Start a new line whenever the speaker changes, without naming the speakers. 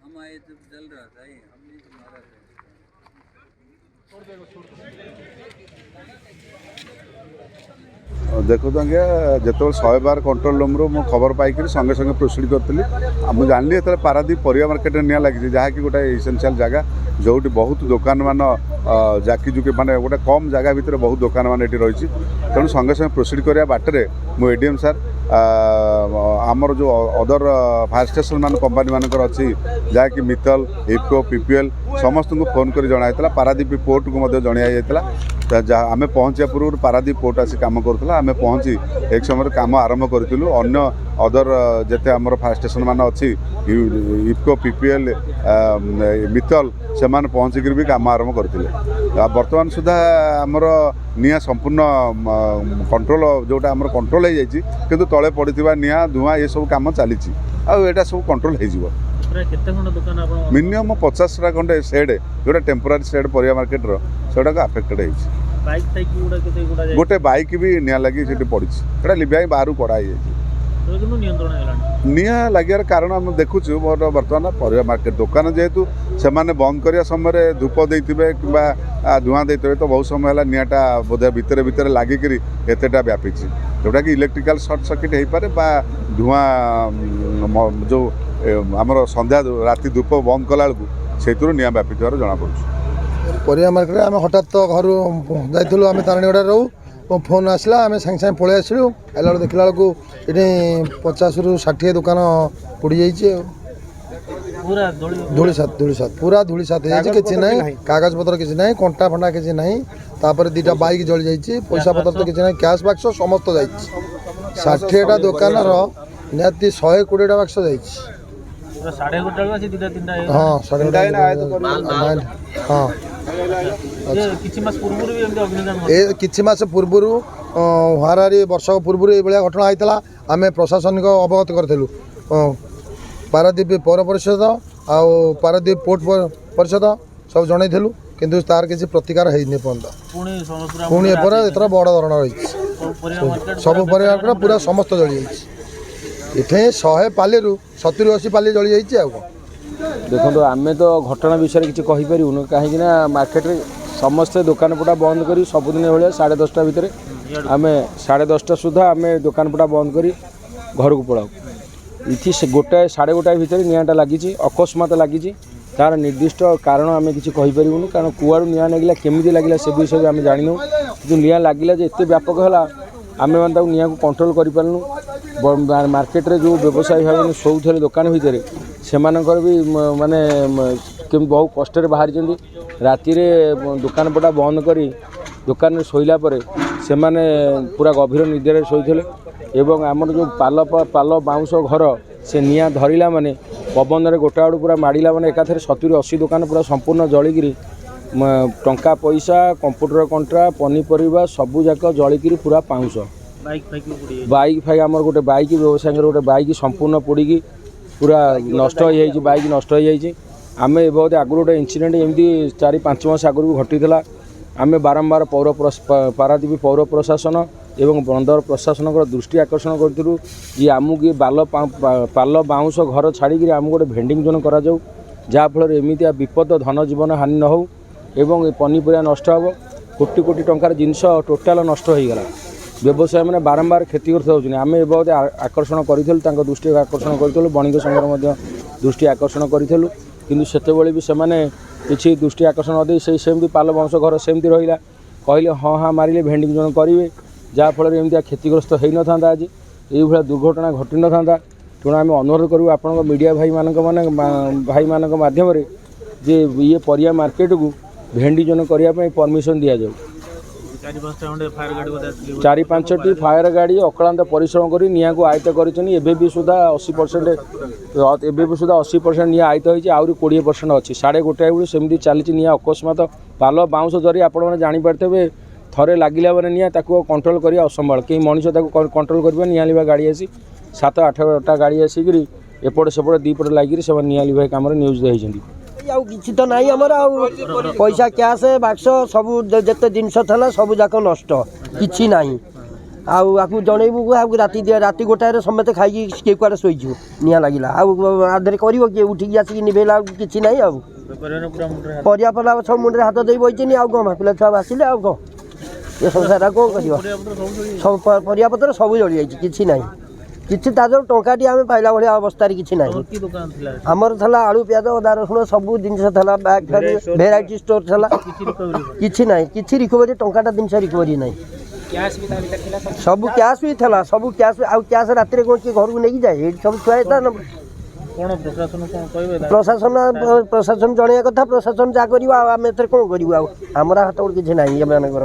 हम आए जब जल रहा था ये, हमने तो मारा था।
देखो आज्ञा जो 112 कंट्रोल रूम रू मु खबर पाई संगे संगे प्रोसीड करी मुझे जानली ये पारादीप परिया मार्केट निया लगी जहाँकि गोटे इसेंशियल जगह जो बहुत दुकान मान जाकी जुकी माने गोटे कम जगह भितर बहुत दुकान मान रही तेणु संगे संगे प्रोसीड करा बाटे मु एडीएम सर आमर जो अदर फायर स्टेशन मान कंपानी मानकर अच्छी जहाँकि मित्तल इफको पीपीएल समस्त को फोन कर जनाई पारादीप पोर्ट को जहाँ आम पहुँचा पूर्व पारादीप पोर्ट आसी कम करूला आम पहुँची एक समय कम आरंभ करूँ अन्य अदर जिते आम फायर स्टेशन मान अच्छी इफको पीपीएल मित्तल से पहुँचिक भी कम आरंभ करते बर्तमान सुधा आमर निया संपूर्ण कंट्रोल जोटा आमर कंट्रोल हो जाइए किंतु तले पड़ता निया धुआं ये सब कम चली आटा सब कंट्रोल हो मिनिमम 50टा खंडे सेड जोटा टेम्पोरारी सेड परिया मार्केट रोटा को आफेक्टेड हो गोटे बाइक भी निया लगी पड़ी लिभाई बाहर कड़ाई निया लगे कारण आम देखु बर्तमान परिया मार्केट दुकान जेहेतु से बंद करने समय धूप देते कि धुआं देते तो बहुत समय है निटा बोधे भितर भितर लगिक एतेटा व्यापी जोटा कि इलेक्ट्रिकल सर्ट सर्किट हो पारे धुआं जो आमर संध्या राति धूप बंद कला से निया व्यापी जना पड़े
परिया मार्केट आम हठात घर जाइलु आम तारणीगड़ा रो फोन आसला आम सांगे सांगे पलि आसलु आला देखला ये 50 ରୁ 60 दुकान पोड़ी जाइए धूली सात पूरा धूली सात किसी ना कागज पतर किसी ना कंटा फंटा किसी ना तापर 2टा बाइक जली जाइए पैसा पतर तो किसी ना कैश बाक्स समस्त जा 60टा दुकान निहाती 120टा बाक्स जा किसी मास पूर्व हारारी वर्ष पूर्व ये घटना होता आम प्रशासनिक अवगत करूँ पारादीप पौर परिषद आ पारादीप पोर्ट परिषद सब जनईलु किंतु तार किसी प्रतिकार है पुणी एथर बड़ धरण रही सब परिवार पूरा समस्त जली जाइए 100 पाली 70-80 पाली जली जाइए
देखो आम तो घटना विषय किसी कहीपर कहीं मार्केट में समस्ते दुकान पटा बंद कर सबुदिन भाया 10:30 भितर आम 10:30 सुधा आम दुकान पटा बंद कर घर को पलाऊ इति से 1:30 भितर निआटा लगी अकस्मात लगी तार निर्दिष्ट कारण आम किसी कहीपर कारण कुआड़ निआ लगे केमी लगे से विषय आम जानू कि निआ लगे एत व्यापक है आम मैंने निआ को कंट्रोल कर मार्केट रे जो व्यवसायी भाई शोथे दुकान भितर से भी माने बहुत कष्ट बाहरी राति दुकान पटा बंद कर दुकान में शोला से पूरा गभीर निद्रा शोते एवं आमर जो पाल बाउंश घर से निआ धरला माने पवन में गोटा आड़ पूरा माड़ा मैंने एकाथर 70-80 दुकान पूरा संपूर्ण जलिकी टंका पैसा कंप्यूटर कंट्रा पनीपरिया सबू जाक जलिकी पूरा पाउंश बाइक फाइक आमर गोटे बाइक व्यवसाय गोटे बाइक संपूर्ण पोड़ी पूरा नष्ट हो जाए बाइक नष्ट हो जाए आम बहुत आगु गोटे इनसीडेंट एमती 4-5 मास आगु घटीला आम बारंबार पारादीप पौर प्रशासन एवं बंदर प्रशासन दृष्टि आकर्षण करूँ ये आमको पाल बाउंश घर छाड़ी आम गोटे भेंडिंग जोन करा जहाँफल एमती विपद धन जीवन हानि न हो एवं पनीपरिया नष्ट हो कोटी कोटी टंकार जिनस टोटाल नष्ट हो गला व्यवसाय मैंने बारंबार क्षतिग्रस्त होती आम ए बहुत आकर्षण करूँ दृष्टि आकर्षण करूँ बणिक संघर दृष्टि आकर्षण करूँ कि सेतबे भी से किसी दृष्टि आकर्षण नदी सेमती पाल बाउंश घर सेमती रहा कहले हाँ हाँ मारे भेंडिंग जोन करेंगे जहाँफल एमती क्षतिग्रस्त हो न था आज ये दुर्घटना घटी न था तेणु आम अनुरोध करूँ आपण मीडिया भाई भाई मान मध्यम जे ये परिया मार्केट को भेंडी जोन करने परमिशन दि जाऊ 4-5टी फायर गाड़ी अक्लांत परिश्रम कर निआ को आयत्त कर सुधा 80% निआ आयत्त होती आहरी 20% अच्छी 1:30 बेलू सेमती चली निआ अकस्मात पाल बाउंश जरी आपने जापारे थरे लगिला मैंने निआ कंट्रोल करा असंभाल कहीं मनीष कंट्रोल कर निआ लिवा गाड़ी आसी 7-8टा गाड़ी आसिक ଏପଟେ ସେପଟେ ଦୁଇପଟେ ଲାଗିକି ସେମାନେ ନିଆଁ ଲିଭାଇ କାମରେ ନିୟୋଜିତ ହେଇଛନ୍ତି।
ଆଉ କିଛି ତ ନାହିଁ ଆମର ଆଉ ପଇସା କ୍ୟାସ୍ ବାକ୍ସ ସବୁ ଯେତେ ଜିନିଷ ଥିଲା ସବୁ ଯାକ ନଷ୍ଟ କିଛି ନାହିଁ। ଆଉ ଆକୁ ଜଣେଇବୁ ଆଉ ରାତି ଗୋଟାଏରେ ସମସ୍ତେ ଖାଇକି କିଏ କୁଆଡ଼େ ଶୋଇଛୁ ନିଆଁ ଲାଗିଲା ଆଉ ଆଧରେ କରିବ କିଏ ଉଠିକି ଆସିକି ନିଭେଇଲା ଆଉ କିଛି ନାହିଁ। ଆଉ ପରିବା ପଲା ସବୁ ମୁଣ୍ଡରେ ହାତ ଦେଇ ବଇଛନ୍ତି ଆଉ କ'ଣ ପିଲା ଛୁଆ ଆସିଲେ ଆଉ କ'ଣ ଏ ସଂସାର କ'ଣ କରିବ। ସବୁ ପରିବାପତ୍ର ସବୁ ଜଳିଯାଇଛି କିଛି ନାହିଁ କିଛି ତା ଦେହରୁ ଟଙ୍କାଟି ଆମେ ପାଇଲା ଭଳିଆ ଅବସ୍ଥାରେ କିଛି ନାହିଁ। ଆମର ଥିଲା ଆଳୁ ପିଆଜ ଅଦା ରସୁଣ ସବୁ ଜିନିଷ ଥିଲା ବ୍ୟାଗ୍ ଭେରାଇଟି ଷ୍ଟୋର୍ ଥିଲା କିଛି ନାହିଁ କିଛି ରିକଭରି ଟଙ୍କାଟା ଜିନିଷ ରିକଭରି ନାହିଁ। ସବୁ କ୍ୟାସ୍ ବି ଥିଲା ସବୁ କ୍ୟାସ୍ ଆଉ କ୍ୟାସ୍ ରାତିରେ କ'ଣ କିଏ ଘରକୁ ନେଇକି ଯାଏ ଏଇଠି ସବୁ ଛୁଆ ହେଇଥିଲା। ପ୍ରଶାସନ ଜଣେଇବା କଥା ପ୍ରଶାସନ ଯାହା କରିବ ଆଉ ଆମେ ଏଥିରେ କ'ଣ କରିବୁ ଆଉ ଆମର ହାତ କିଛି ନାହିଁ ଏମାନଙ୍କର।